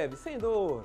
leve, sem dor.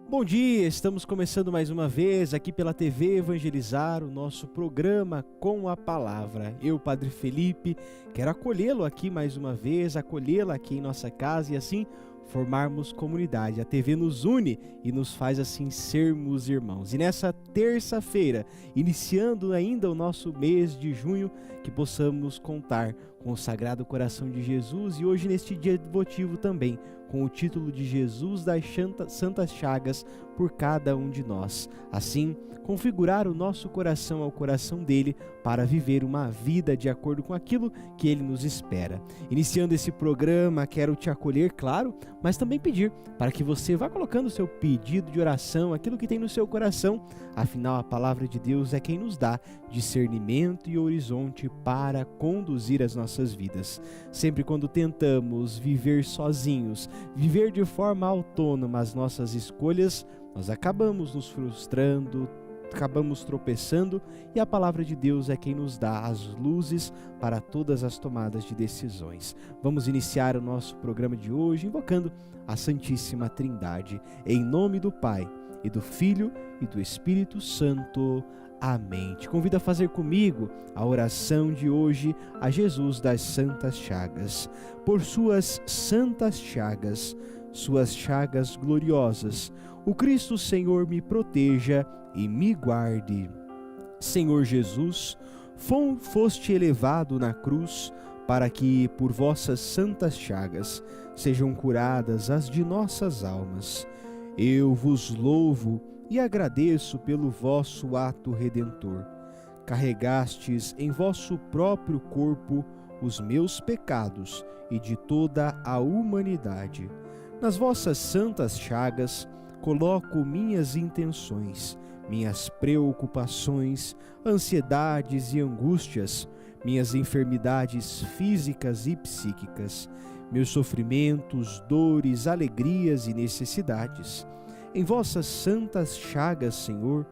Bom dia, estamos começando mais uma vez aqui pela TV Evangelizar, o nosso programa com a palavra. Eu, Padre Felipe, quero acolhê-lo aqui mais uma vez, acolhê-lo aqui em nossa casa e assim formarmos comunidade. A TV nos une e nos faz assim sermos irmãos. E nessa terça-feira, iniciando ainda o nosso mês de junho, que possamos contar com o Sagrado Coração de Jesus e hoje neste dia devotivo também, com o título de Jesus das Santas Chagas por cada um de nós. Assim, configurar o nosso coração ao coração dele para viver uma vida de acordo com aquilo que ele nos espera. Iniciando esse programa, quero te acolher, claro, mas também pedir para que você vá colocando o seu pedido de oração, aquilo que tem no seu coração. Afinal, a palavra de Deus é quem nos dá discernimento e horizonte para conduzir as nossas vidas. Sempre quando tentamos viver sozinhos, viver de forma autônoma as nossas escolhas, nós acabamos nos frustrando, acabamos tropeçando e a palavra de Deus é quem nos dá as luzes para todas as tomadas de decisões. Vamos iniciar o nosso programa de hoje invocando a Santíssima Trindade, em nome do Pai, e do Filho e do Espírito Santo. Amém. Te convido a fazer comigo a oração de hoje a Jesus das Santas Chagas. Por suas santas chagas, suas chagas gloriosas, o Cristo Senhor me proteja e me guarde. Senhor Jesus, foste elevado na cruz para que, por vossas santas chagas, sejam curadas as de nossas almas. Eu vos louvo e agradeço pelo vosso ato redentor. Carregastes em vosso próprio corpo os meus pecados e de toda a humanidade. Nas vossas santas chagas coloco minhas intenções, minhas preocupações, ansiedades e angústias, minhas enfermidades físicas e psíquicas, meus sofrimentos, dores, alegrias e necessidades. Em vossas santas chagas, Senhor,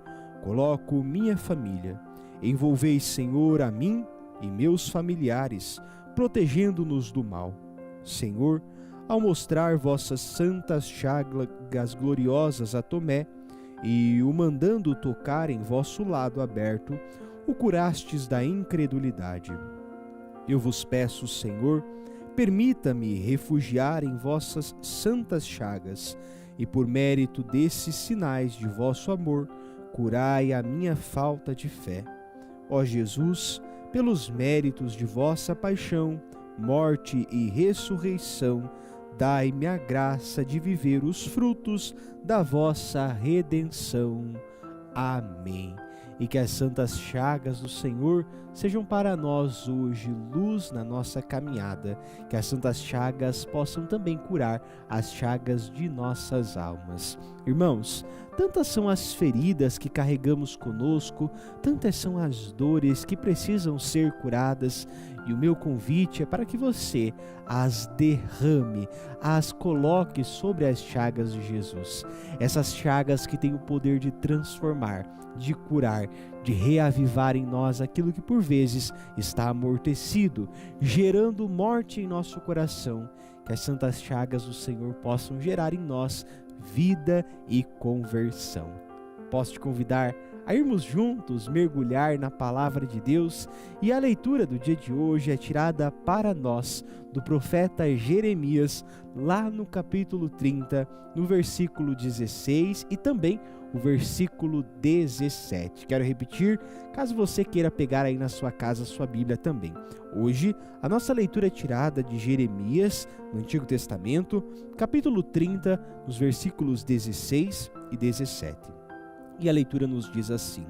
coloco minha família. Envolvei, Senhor, a mim e meus familiares, protegendo-nos do mal. Senhor, ao mostrar vossas santas chagas gloriosas a Tomé e o mandando tocar em vosso lado aberto, o curastes da incredulidade. Eu vos peço, Senhor, permita-me refugiar em vossas santas chagas e por mérito desses sinais de vosso amor, curai a minha falta de fé. Ó Jesus, pelos méritos de vossa paixão, morte e ressurreição, dai-me a graça de viver os frutos da vossa redenção. Amém. E que as santas chagas do Senhor sejam para nós hoje luz na nossa caminhada, que as santas chagas possam também curar as chagas de nossas almas. Irmãos, tantas são as feridas que carregamos conosco, tantas são as dores que precisam ser curadas, e o meu convite é para que você as derrame, as coloque sobre as chagas de Jesus. Essas chagas que têm o poder de transformar, de curar, de reavivar em nós aquilo que por vezes está amortecido, gerando morte em nosso coração. Que as santas chagas do Senhor possam gerar em nós vida e conversão. Posso te convidar a irmos juntos mergulhar na Palavra de Deus, e a leitura do dia de hoje é tirada para nós do profeta Jeremias, lá no capítulo 30, no versículo 16 e também o versículo 17. Quero repetir, caso você queira pegar aí na sua casa a sua Bíblia também. Hoje, a nossa leitura é tirada de Jeremias, no Antigo Testamento, capítulo 30, nos versículos 16 e 17. E a leitura nos diz assim: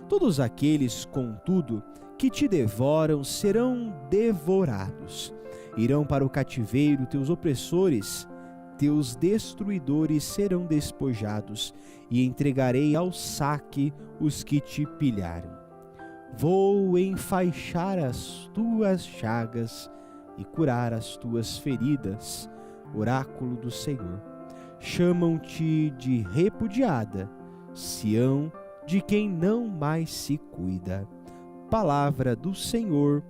todos aqueles, contudo, que te devoram serão devorados. Irão para o cativeiro teus opressores, teus destruidores serão despojados, e entregarei ao saque os que te pilharam. Vou enfaixar as tuas chagas, e curar as tuas feridas. Oráculo do Senhor. Chamam-te de repudiada, Sião, de quem não mais se cuida. Palavra do Senhor,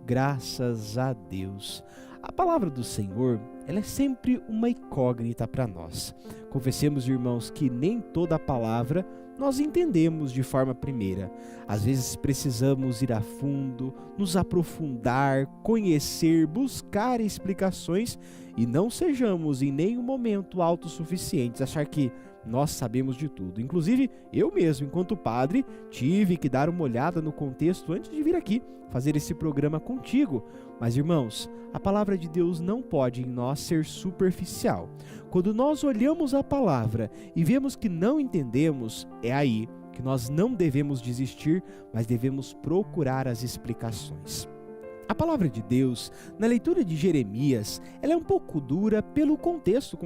graças a Deus. A palavra do Senhor, ela é sempre uma incógnita para nós. Confessemos, irmãos, que nem toda a palavra nós entendemos de forma primeira. Às vezes precisamos ir a fundo, nos aprofundar, conhecer, buscar explicações e não sejamos em nenhum momento autossuficientes, achar que nós sabemos de tudo. Inclusive, eu mesmo, enquanto padre, tive que dar uma olhada no contexto antes de vir aqui fazer esse programa contigo. Mas, irmãos, a palavra de Deus não pode em nós ser superficial. Quando nós olhamos a palavra e vemos que não entendemos, é aí que nós não devemos desistir, mas devemos procurar as explicações. A palavra de Deus, na leitura de Jeremias, ela é um pouco dura pelo contexto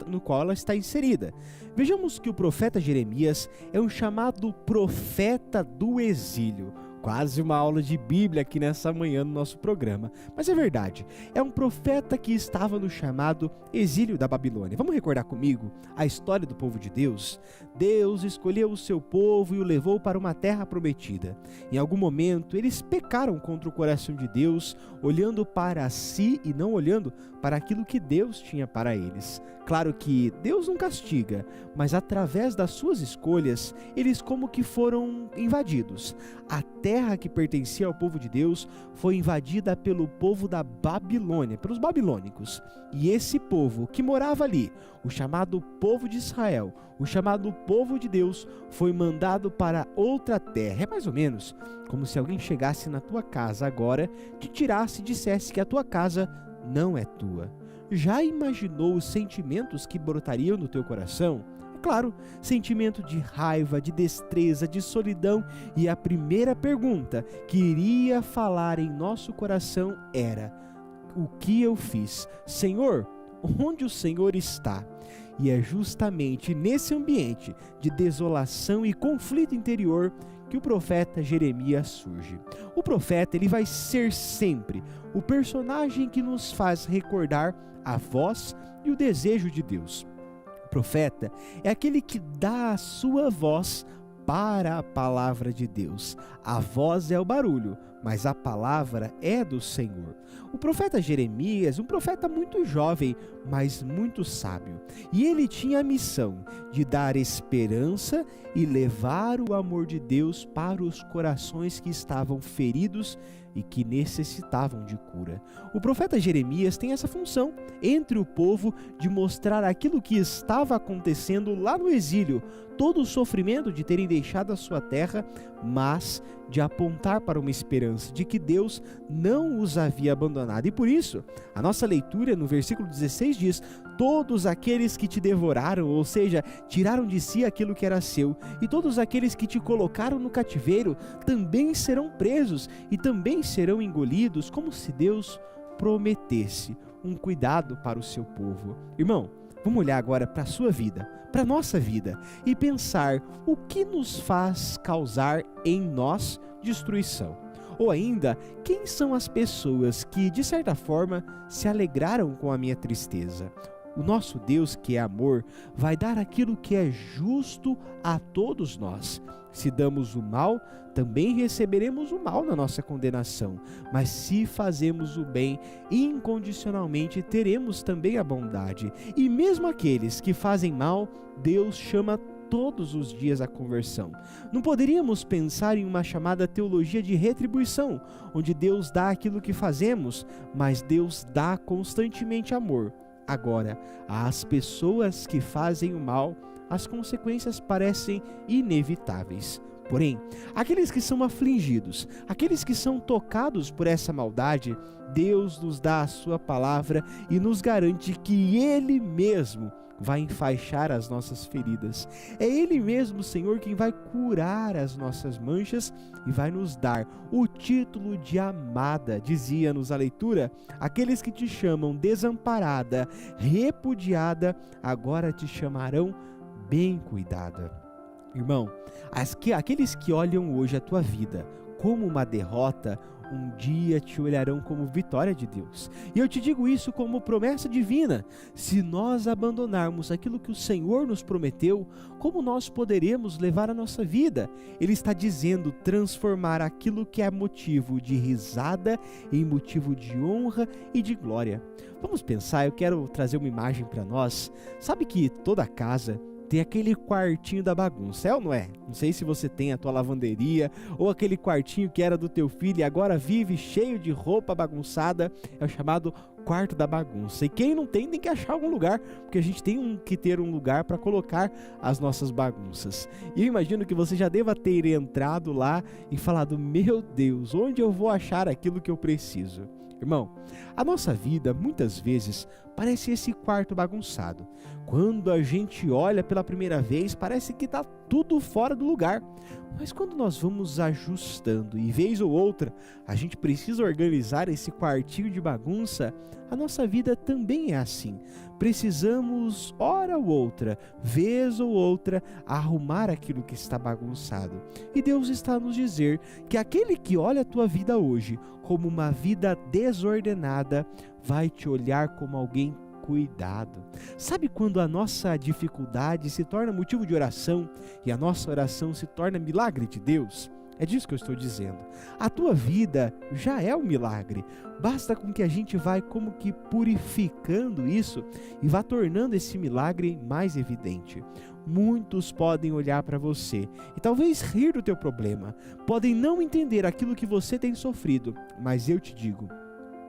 no qual ela está inserida. Vejamos que o profeta Jeremias é um chamado profeta do exílio. Quase uma aula de Bíblia aqui nessa manhã no nosso programa. Mas é verdade, é um profeta que estava no chamado exílio da Babilônia. Vamos recordar comigo a história do povo de Deus? Deus escolheu o seu povo e o levou para uma terra prometida. Em algum momento, eles pecaram contra o coração de Deus, olhando para si e não olhando para aquilo que Deus tinha para eles. Claro que Deus não castiga, mas através das suas escolhas, eles como que foram invadidos. A terra que pertencia ao povo de Deus foi invadida pelo povo da Babilônia, pelos babilônicos. E esse povo que morava ali, o chamado povo de Israel, o chamado povo de Deus, foi mandado para outra terra. É mais ou menos como se alguém chegasse na tua casa agora, te tirasse e dissesse que a tua casa não é tua. Já imaginou os sentimentos que brotariam no teu coração? É claro, sentimento de raiva, de destreza, de solidão. E a primeira pergunta que iria falar em nosso coração era: o que eu fiz? Senhor, onde o Senhor está? E é justamente nesse ambiente de desolação e conflito interior que o profeta Jeremias surge. O profeta, ele vai ser sempre o personagem que nos faz recordar a voz e o desejo de Deus. O profeta é aquele que dá a sua voz para a palavra de Deus. A voz é o barulho, mas a palavra é do Senhor. O profeta Jeremias, um profeta muito jovem, mas muito sábio. E ele tinha a missão de dar esperança e levar o amor de Deus para os corações que estavam feridos e que necessitavam de cura. O profeta Jeremias tem essa função entre o povo de mostrar aquilo que estava acontecendo lá no exílio, todo o sofrimento de terem deixado a sua terra, mas de apontar para uma esperança de que Deus não os havia abandonado. E por isso, a nossa leitura no versículo 16 diz: todos aqueles que te devoraram, ou seja, tiraram de si aquilo que era seu, e todos aqueles que te colocaram no cativeiro, também serão presos e também serão engolidos, como se Deus prometesse um cuidado para o seu povo. Irmão, vamos olhar agora para a sua vida, para a nossa vida, e pensar o que nos faz causar em nós destruição. Ou ainda, quem são as pessoas que, de certa forma, se alegraram com a minha tristeza? O nosso Deus, que é amor, vai dar aquilo que é justo a todos nós. Se damos o mal, também receberemos o mal na nossa condenação. Mas se fazemos o bem, incondicionalmente teremos também a bondade. E mesmo aqueles que fazem mal, Deus chama todos os dias a conversão. Não poderíamos pensar em uma chamada teologia de retribuição, onde Deus dá aquilo que fazemos, mas Deus dá constantemente amor. Agora, às pessoas que fazem o mal, as consequências parecem inevitáveis. Porém, aqueles que são afligidos, aqueles que são tocados por essa maldade, Deus nos dá a sua palavra e nos garante que Ele mesmo vai enfaixar as nossas feridas. É Ele mesmo, Senhor, quem vai curar as nossas manchas e vai nos dar o título de amada. Dizia-nos a leitura: aqueles que te chamam desamparada, repudiada, agora te chamarão bem cuidada. Irmão, aqueles que olham hoje a tua vida como uma derrota um dia te olharão como vitória de Deus. E eu te digo isso como promessa divina. Se nós abandonarmos aquilo que o Senhor nos prometeu, como nós poderemos levar a nossa vida? Ele está dizendo transformar aquilo que é motivo de risada em motivo de honra e de glória. Vamos pensar, eu quero trazer uma imagem para nós. Sabe que toda casa tem aquele quartinho da bagunça, é ou não é? Não sei se você tem a tua lavanderia ou aquele quartinho que era do teu filho e agora vive cheio de roupa bagunçada, é o chamado quarto da bagunça. E quem não tem que achar algum lugar, porque a gente tem que ter um lugar para colocar as nossas bagunças. E eu imagino que você já deva ter entrado lá e falado: meu Deus, onde eu vou achar aquilo que eu preciso? Irmão, a nossa vida muitas vezes parece esse quarto bagunçado. Quando a gente olha pela primeira vez, parece que está tudo fora do lugar. Mas quando nós vamos ajustando e vez ou outra a gente precisa organizar esse quartinho de bagunça, a nossa vida também é assim. Precisamos, hora ou outra, vez ou outra, arrumar aquilo que está bagunçado. E Deus está a nos dizer que aquele que olha a tua vida hoje como uma vida desordenada, vai te olhar como alguém cuidado. Sabe quando a nossa dificuldade se torna motivo de oração e a nossa oração se torna milagre de Deus? É disso que eu estou dizendo. A tua vida já é um milagre. Basta com que a gente vai como que purificando isso e vá tornando esse milagre mais evidente. Muitos podem olhar para você e talvez rir do teu problema, podem não entender aquilo que você tem sofrido, mas eu te digo,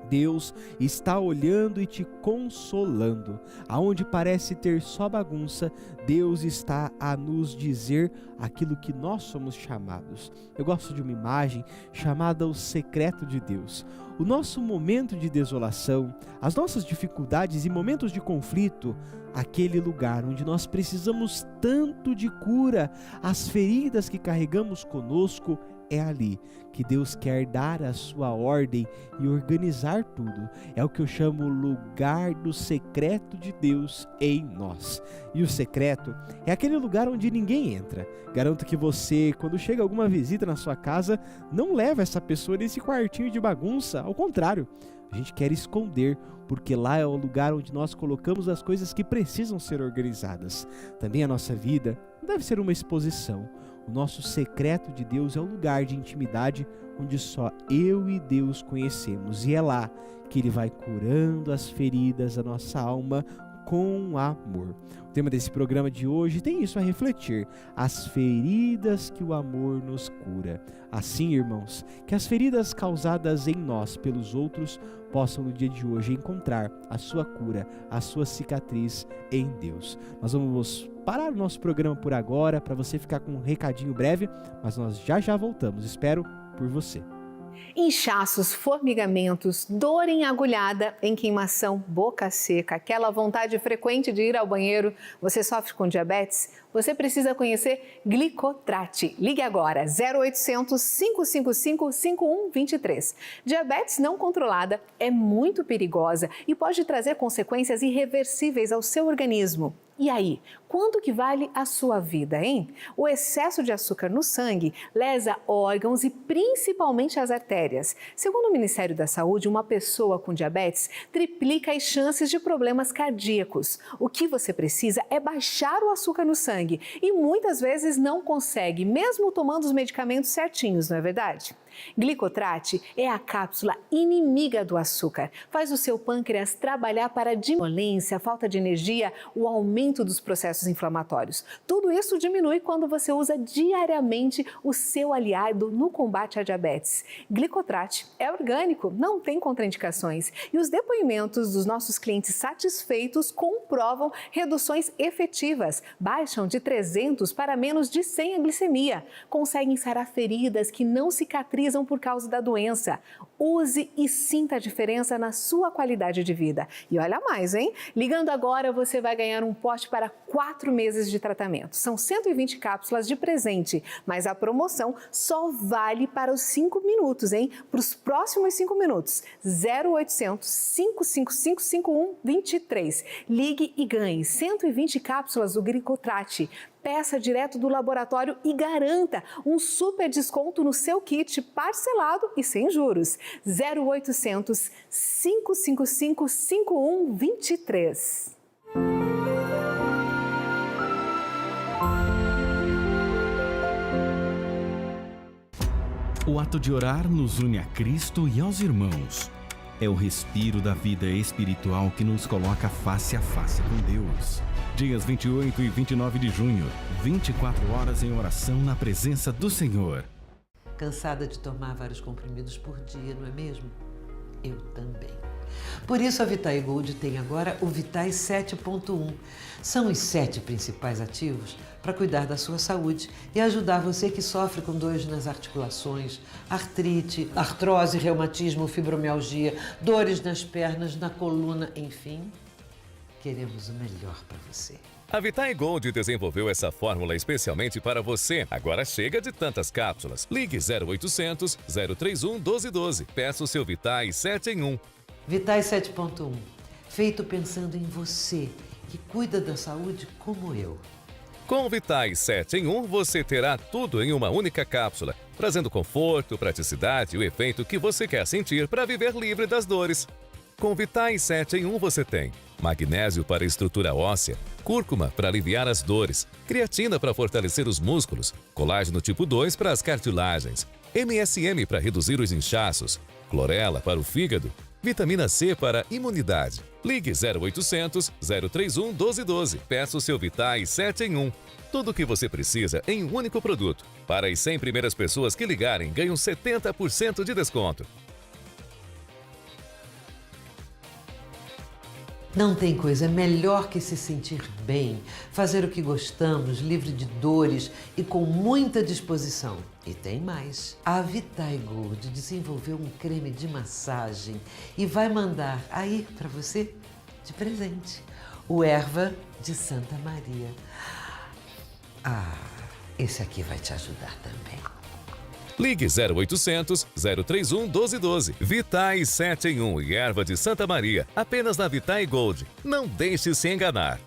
Deus está olhando e te consolando. Aonde parece ter só bagunça, Deus está a nos dizer aquilo que nós somos chamados. Eu gosto de uma imagem chamada o secreto de Deus. O nosso momento de desolação, as nossas dificuldades e momentos de conflito, aquele lugar onde nós precisamos tanto de cura, as feridas que carregamos conosco, é ali que Deus quer dar a sua ordem e organizar tudo. É o que eu chamo lugar do secreto de Deus em nós. E o secreto é aquele lugar onde ninguém entra. Garanto que você, quando chega alguma visita na sua casa, não leva essa pessoa nesse quartinho de bagunça. Ao contrário, a gente quer esconder, porque lá é o lugar onde nós colocamos as coisas que precisam ser organizadas. Também a nossa vida não deve ser uma exposição. O nosso secreto de Deus é um lugar de intimidade onde só eu e Deus conhecemos. E é lá que Ele vai curando as feridas da nossa alma com amor. O tema desse programa de hoje tem isso a refletir: as feridas que o amor nos cura. Assim, irmãos, que as feridas causadas em nós pelos outros possam no dia de hoje encontrar a sua cura, a sua cicatriz em Deus. Nós vamos parar o nosso programa por agora para você ficar com um recadinho breve, mas nós já voltamos. Espero por você. Inchaços, formigamentos, dor em agulhada, em queimação, boca seca, aquela vontade frequente de ir ao banheiro, você sofre com diabetes? Você precisa conhecer Glicotrate. Ligue agora, 0800 555 5123. Diabetes não controlada é muito perigosa e pode trazer consequências irreversíveis ao seu organismo. E aí, quanto que vale a sua vida, hein? O excesso de açúcar no sangue lesa órgãos e principalmente as artérias. Segundo o Ministério da Saúde, uma pessoa com diabetes triplica as chances de problemas cardíacos. O que você precisa é baixar o açúcar no sangue e muitas vezes não consegue, mesmo tomando os medicamentos certinhos, não é verdade? Glicotrate é a cápsula inimiga do açúcar. Faz o seu pâncreas trabalhar para diminuir a falta de energia, o aumento dos processos inflamatórios. Tudo isso diminui quando você usa diariamente o seu aliado no combate à diabetes. Glicotrate é orgânico, não tem contraindicações e os depoimentos dos nossos clientes satisfeitos comprovam reduções efetivas. Baixam de 300 para menos de 100 a glicemia. Conseguem sarar feridas que não cicatrizam por causa da doença. Use e sinta a diferença na sua qualidade de vida. E olha mais, hein? Ligando agora, você vai ganhar um pote para 4 meses de tratamento. São 120 cápsulas de presente, mas a promoção só vale para os 5 minutos, hein? Para os próximos 5 minutos. 0800 555 5123. Ligue e ganhe 120 cápsulas do Glicotrate. Peça direto do laboratório e garanta um super desconto no seu kit parcelado e sem juros. 0800 555 5123. O ato de orar nos une a Cristo e aos irmãos. É o respiro da vida espiritual que nos coloca face a face com Deus. Dias 28 e 29 de junho, 24 horas em oração na presença do Senhor. Cansada de tomar vários comprimidos por dia, não é mesmo? Eu também. Por isso a Vitai Gold tem agora o Vitai 7.1. São os 7 principais ativos para cuidar da sua saúde e ajudar você que sofre com dores nas articulações, artrite, artrose, reumatismo, fibromialgia, dores nas pernas, na coluna, enfim. Queremos o melhor para você. A Vitai Gold desenvolveu essa fórmula especialmente para você. Agora chega de tantas cápsulas. Ligue 0800 031 1212. Peça o seu Vitai 7 em 1. Vitai 7.1. Feito pensando em você, que cuida da saúde como eu. Com o Vitai 7 em 1, você terá tudo em uma única cápsula, trazendo conforto, praticidade e o efeito que você quer sentir para viver livre das dores. Com o Vitai 7 em 1 você tem magnésio para estrutura óssea, cúrcuma para aliviar as dores, creatina para fortalecer os músculos, colágeno tipo 2 para as cartilagens, MSM para reduzir os inchaços, clorela para o fígado, vitamina C para a imunidade. Ligue 0800 031 1212. Peça o seu Vitai 7 em 1. Tudo o que você precisa em um único produto. Para as 100 primeiras pessoas que ligarem, ganham 70% de desconto. Não tem coisa melhor que se sentir bem, fazer o que gostamos, livre de dores e com muita disposição. E tem mais. A Vitai Gold desenvolveu um creme de massagem e vai mandar aí para você de presente o Erva de Santa Maria. Esse aqui vai te ajudar também. Ligue 0800 031 1212. Vitai 7 em 1 e Erva de Santa Maria. Apenas na Vitai Gold. Não deixe se enganar.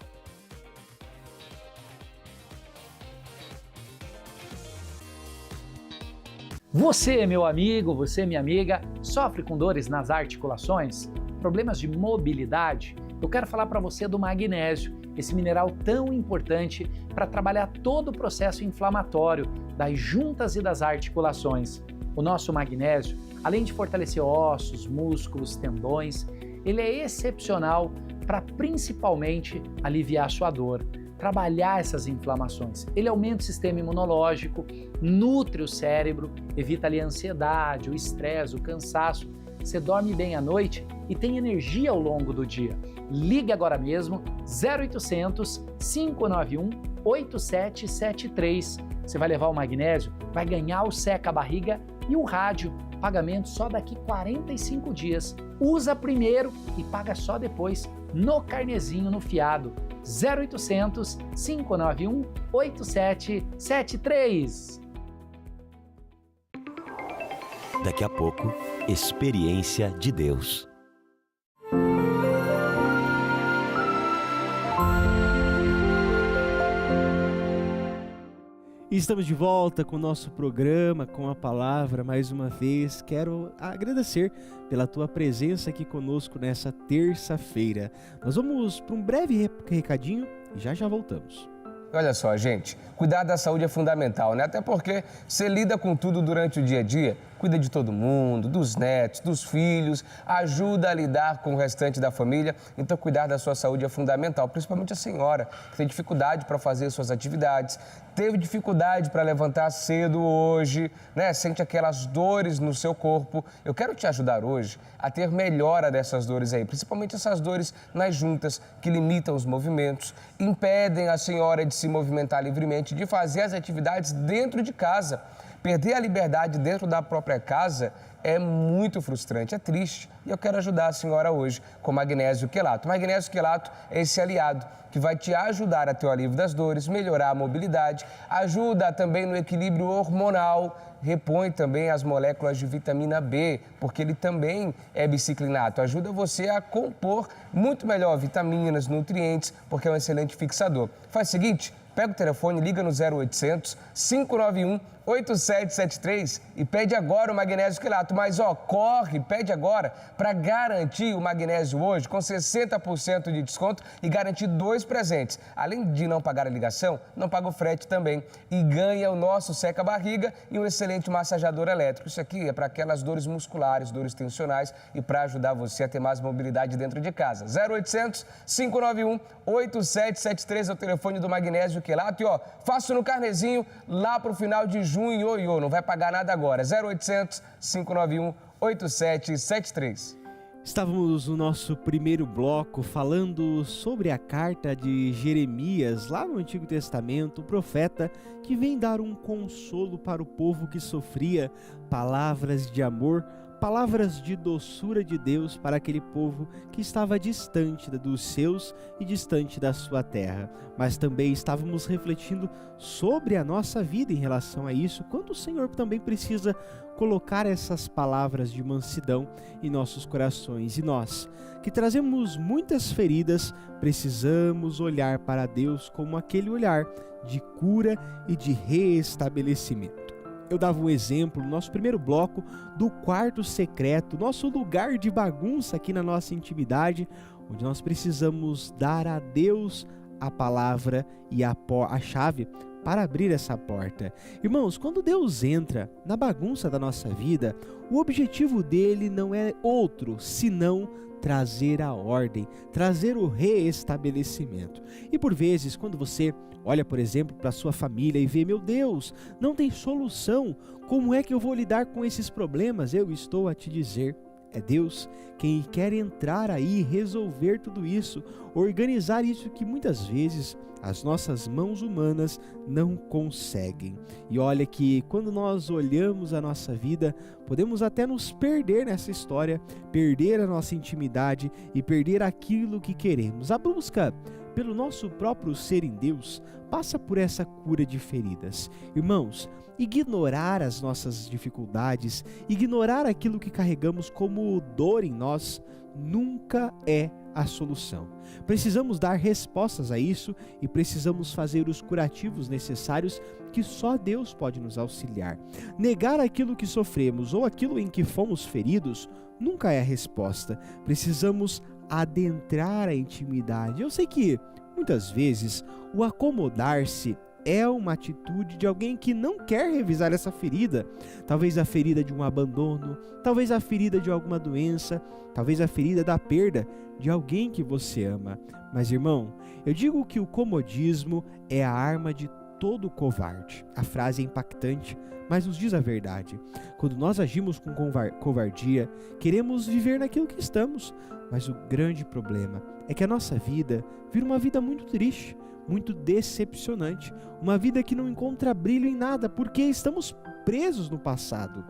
Você, meu amigo, você, minha amiga, sofre com dores nas articulações? Problemas de mobilidade? Eu quero falar para você do magnésio, esse mineral tão importante para trabalhar todo o processo inflamatório das juntas e das articulações. O nosso magnésio, além de fortalecer ossos, músculos, tendões, ele é excepcional para principalmente aliviar a sua dor, trabalhar essas inflamações. Ele aumenta o sistema imunológico, nutre o cérebro, evita ali a ansiedade, o estresse, o cansaço. Você dorme bem à noite e tem energia ao longo do dia. Ligue agora mesmo 0800 591 8773. Você vai levar o magnésio, vai ganhar o seca-barriga e o rádio. Pagamento só daqui 45 dias. Usa primeiro e paga só depois no carnezinho, no fiado. 0800 591 8773. Daqui a pouco, Experiência de Deus. E estamos de volta com o nosso programa, com a palavra. Mais uma vez, quero agradecer pela tua presença aqui conosco nessa terça-feira. Nós vamos para um breve recadinho e já voltamos. Olha só, gente, cuidar da saúde é fundamental, né? Até porque você lida com tudo durante o dia a dia, cuida de todo mundo, dos netos, dos filhos, ajuda a lidar com o restante da família. Então, cuidar da sua saúde é fundamental, principalmente a senhora, que tem dificuldade para fazer suas atividades, teve dificuldade para levantar cedo hoje, né? Sente aquelas dores no seu corpo. Eu quero te ajudar hoje a ter melhora dessas dores aí, principalmente essas dores nas juntas que limitam os movimentos, impedem a senhora de se movimentar livremente, de fazer as atividades dentro de casa. Perder a liberdade dentro da própria casa é muito frustrante, é triste. E eu quero ajudar a senhora hoje com magnésio quelato. Magnésio quelato é esse aliado que vai te ajudar a ter o alívio das dores, melhorar a mobilidade, ajuda também no equilíbrio hormonal, repõe também as moléculas de vitamina B, porque ele também é biciclinato, ajuda você a compor muito melhor vitaminas, nutrientes, porque é um excelente fixador. Faz o seguinte, pega o telefone, liga no 0800 591 8773 e pede agora o magnésio quelato. Mas, corre, pede agora para garantir o magnésio hoje com 60% de desconto e garantir 2 presentes. Além de não pagar a ligação, não paga o frete também e ganha o nosso seca-barriga e um excelente massageador elétrico. Isso aqui é para aquelas dores musculares, dores tensionais e para ajudar você a ter mais mobilidade dentro de casa. 0800 591 8773 é o telefone do magnésio quelato. E, faço no carnezinho lá para o final de junho, não vai pagar nada agora. 0800 591 8773. Estávamos no nosso primeiro bloco falando sobre a carta de Jeremias, lá no Antigo Testamento, o profeta que vem dar um consolo para o povo que sofria, palavras de amor, palavras de doçura de Deus para aquele povo que estava distante dos seus e distante da sua terra. Mas também estávamos refletindo sobre a nossa vida em relação a isso, quanto o Senhor também precisa colocar essas palavras de mansidão em nossos corações. E nós, que trazemos muitas feridas, precisamos olhar para Deus como aquele olhar de cura e de reestabelecimento. Eu dava um exemplo no nosso primeiro bloco do quarto secreto, nosso lugar de bagunça aqui na nossa intimidade, onde nós precisamos dar a Deus a palavra e a chave para abrir essa porta. Irmãos, quando Deus entra na bagunça da nossa vida, o objetivo dele não é outro, senão trazer a ordem, trazer o reestabelecimento. E por vezes, quando você olha, por exemplo, para a sua família e vê, meu Deus, não tem solução, como é que eu vou lidar com esses problemas? Eu estou a te dizer, é Deus quem quer entrar aí, resolver tudo isso, organizar isso que muitas vezes as nossas mãos humanas não conseguem. E olha que quando nós olhamos a nossa vida, podemos até nos perder nessa história, perder a nossa intimidade e perder aquilo que queremos. A busca pelo nosso próprio ser em Deus passa por essa cura de feridas. Irmãos, ignorar as nossas dificuldades, ignorar aquilo que carregamos como dor em nós, nunca é a solução. Precisamos dar respostas a isso e precisamos fazer os curativos necessários que só Deus pode nos auxiliar. Negar aquilo que sofremos ou aquilo em que fomos feridos nunca é a resposta. Precisamos adentrar a intimidade. Eu sei que muitas vezes o acomodar-se é uma atitude de alguém que não quer revisar essa ferida. Talvez a ferida de um abandono, talvez a ferida de alguma doença, talvez a ferida da perda de alguém que você ama. Mas, irmão, eu digo que o comodismo é a arma de todo covarde. A frase é impactante, mas nos diz a verdade. Quando nós agimos com covardia, queremos viver naquilo que estamos. Mas o grande problema é que a nossa vida vira uma vida muito triste, muito decepcionante, uma vida que não encontra brilho em nada, porque estamos presos no passado.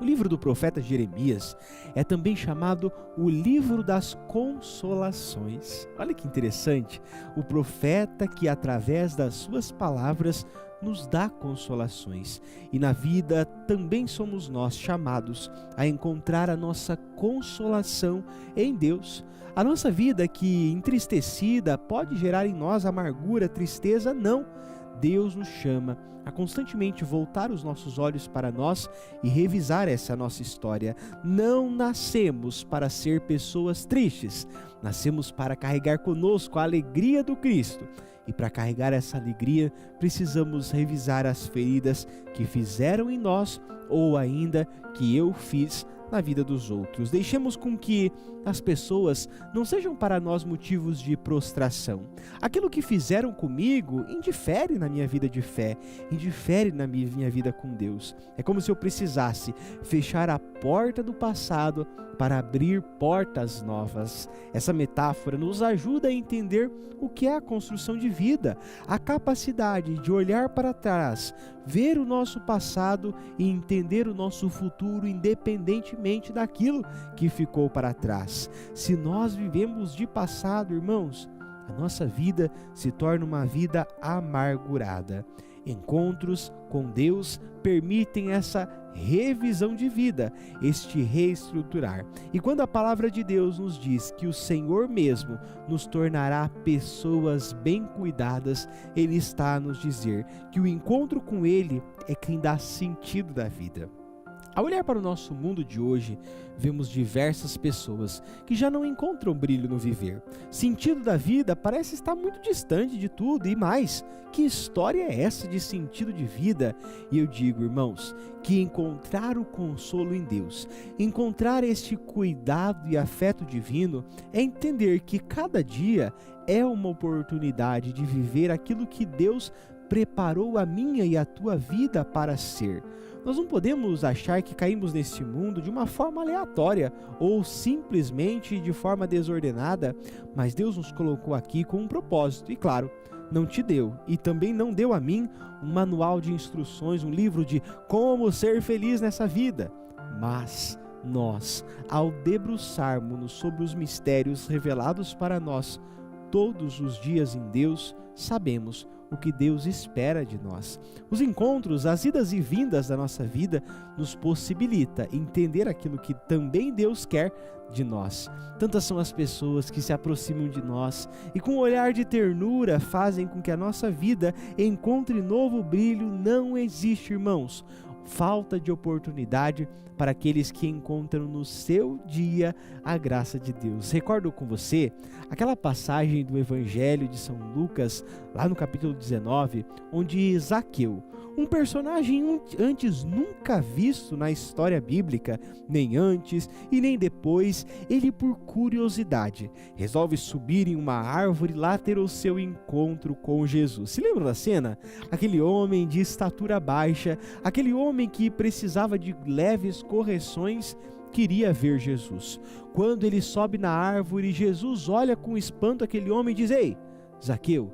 O livro do profeta Jeremias é também chamado o livro das consolações. Olha que interessante, o profeta que através das suas palavras nos dá consolações. E na vida também somos nós chamados a encontrar a nossa consolação em Deus. A nossa vida que entristecida pode gerar em nós amargura, tristeza, não. Deus nos chama a constantemente voltar os nossos olhos para nós e revisar essa nossa história. Não nascemos para ser pessoas tristes, nascemos para carregar conosco a alegria do Cristo. E para carregar essa alegria, precisamos revisar as feridas que fizeram em nós ou ainda que eu fiz na vida dos outros. Deixemos com que as pessoas não sejam para nós motivos de prostração. Aquilo que fizeram comigo indifere na minha vida de fé, indifere na minha vida com Deus. É como se eu precisasse fechar a porta do passado para abrir portas novas. Essa metáfora nos ajuda a entender o que é a construção de vida, a capacidade de olhar para trás, ver o nosso passado e entender o nosso futuro independentemente daquilo que ficou para trás. Se nós vivemos de passado, irmãos, a nossa vida se torna uma vida amargurada. Encontros com Deus permitem essa revisão de vida, este reestruturar. E quando a palavra de Deus nos diz que o Senhor mesmo nos tornará pessoas bem cuidadas, Ele está a nos dizer que o encontro com Ele é quem dá sentido da vida. Ao olhar para o nosso mundo de hoje, vemos diversas pessoas que já não encontram brilho no viver. Sentido da vida parece estar muito distante de tudo e mais. Que história é essa de sentido de vida? E eu digo, irmãos, que encontrar o consolo em Deus, encontrar este cuidado e afeto divino, é entender que cada dia é uma oportunidade de viver aquilo que Deus preparou a minha e a tua vida para ser. Nós não podemos achar que caímos neste mundo de uma forma aleatória ou simplesmente de forma desordenada, mas Deus nos colocou aqui com um propósito e, claro, não te deu e também não deu a mim um manual de instruções, um livro de como ser feliz nessa vida, mas nós, ao debruçarmos-nos sobre os mistérios revelados para nós todos os dias em Deus, sabemos o que Deus espera de nós. Os encontros, as idas e vindas da nossa vida nos possibilita entender aquilo que também Deus quer de nós. Tantas são as pessoas que se aproximam de nós e com um olhar de ternura fazem com que a nossa vida encontre novo brilho. Não existe, irmãos, falta de oportunidade para aqueles que encontram no seu dia a graça de Deus. Recordo com você aquela passagem do Evangelho de São Lucas, lá no capítulo 19, onde Zaqueu, um personagem antes nunca visto na história bíblica, nem antes e nem depois, ele por curiosidade resolve subir em uma árvore e lá ter o seu encontro com Jesus. Se lembra da cena? Aquele homem de estatura baixa, aquele homem que precisava de leves correções, queria ver Jesus. Quando ele sobe na árvore, Jesus olha com espanto aquele homem e diz: "Ei, Zaqueu,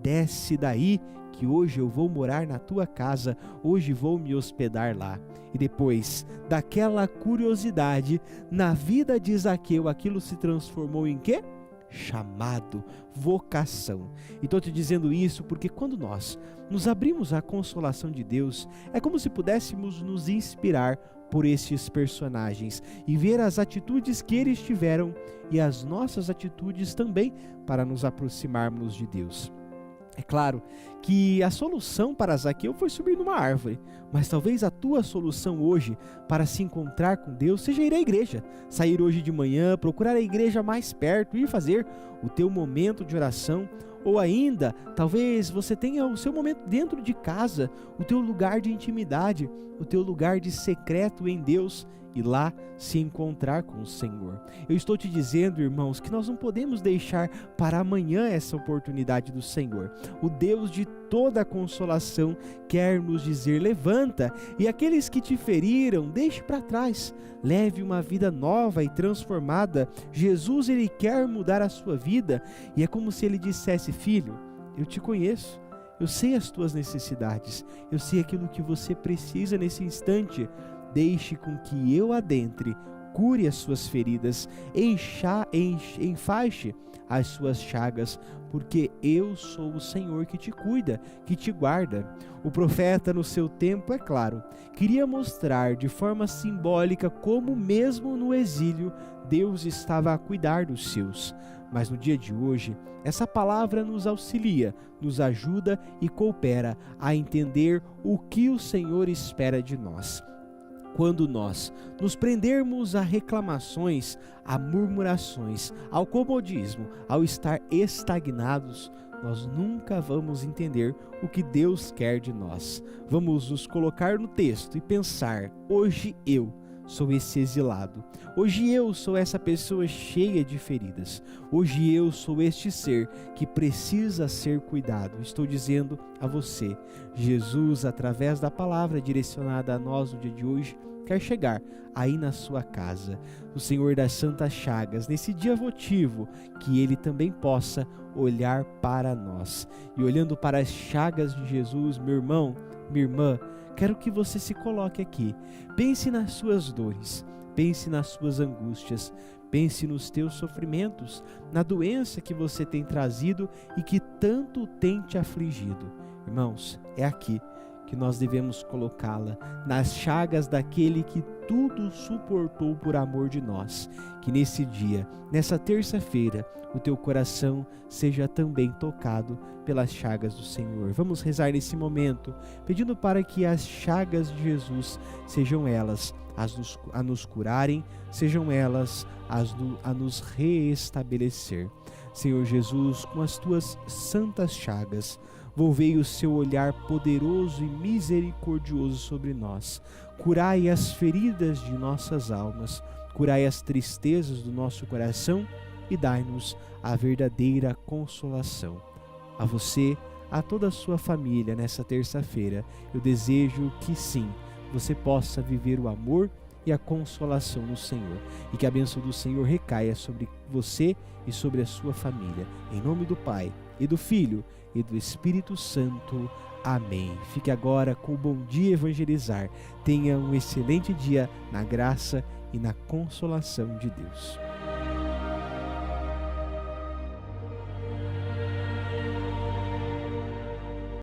desce daí, que hoje eu vou morar na tua casa, hoje vou me hospedar lá." E depois daquela curiosidade, na vida de Zaqueu, aquilo se transformou em quê? Chamado, vocação. E estou te dizendo isso porque quando nós nos abrimos à consolação de Deus, é como se pudéssemos nos inspirar por estes personagens e ver as atitudes que eles tiveram e as nossas atitudes também para nos aproximarmos de Deus. É claro que a solução para Zaqueu foi subir numa árvore, mas talvez a tua solução hoje para se encontrar com Deus seja ir à igreja, sair hoje de manhã, procurar a igreja mais perto e fazer o teu momento de oração, ou ainda, talvez você tenha o seu momento dentro de casa, o teu lugar de intimidade, o teu lugar de secreto em Deus, e lá se encontrar com o Senhor. Eu estou te dizendo, irmãos, que nós não podemos deixar para amanhã essa oportunidade do Senhor. O Deus de toda a consolação quer nos dizer: levanta, e aqueles que te feriram, deixe para trás. Leve uma vida nova e transformada. Jesus, Ele quer mudar a sua vida, e é como se Ele dissesse: filho, eu te conheço, eu sei as tuas necessidades, eu sei aquilo que você precisa nesse instante. Deixe com que eu adentre, cure as suas feridas, enfaixe as suas chagas, porque eu sou o Senhor que te cuida, que te guarda. O profeta, no seu tempo, é claro, queria mostrar de forma simbólica como mesmo no exílio, Deus estava a cuidar dos seus. Mas no dia de hoje, essa palavra nos auxilia, nos ajuda e coopera a entender o que o Senhor espera de nós. Quando nós nos prendermos a reclamações, a murmurações, ao comodismo, ao estar estagnados, nós nunca vamos entender o que Deus quer de nós. Vamos nos colocar no texto e pensar: hoje eu sou esse exilado. Hoje eu sou essa pessoa cheia de feridas. Hoje eu sou este ser que precisa ser cuidado. Estou dizendo a você, Jesus, através da palavra direcionada a nós no dia de hoje, quer chegar aí na sua casa. O Senhor das Santas Chagas, nesse dia votivo, que Ele também possa olhar para nós. E olhando para as chagas de Jesus, meu irmão, minha irmã, quero que você se coloque aqui. Pense nas suas dores, pense nas suas angústias, pense nos teus sofrimentos, na doença que você tem trazido e que tanto tem te afligido. Irmãos, é aqui que nós devemos colocá-la, nas chagas daquele que tudo suportou por amor de nós. Que nesse dia, nessa terça-feira, o teu coração seja também tocado pelas chagas do Senhor. Vamos rezar nesse momento, pedindo para que as chagas de Jesus sejam elas a nos curarem, sejam elas a nos reestabelecer. Senhor Jesus, com as tuas santas chagas, volvei o seu olhar poderoso e misericordioso sobre nós. Curai as feridas de nossas almas, curai as tristezas do nosso coração e dai-nos a verdadeira consolação. A você, a toda a sua família nessa terça-feira, eu desejo que sim, você possa viver o amor e a consolação no Senhor, e que a bênção do Senhor recaia sobre você e sobre a sua família. Em nome do Pai, e do Filho, e do Espírito Santo. Amém. Fique agora com o Bom Dia Evangelizar. Tenha um excelente dia na graça e na consolação de Deus.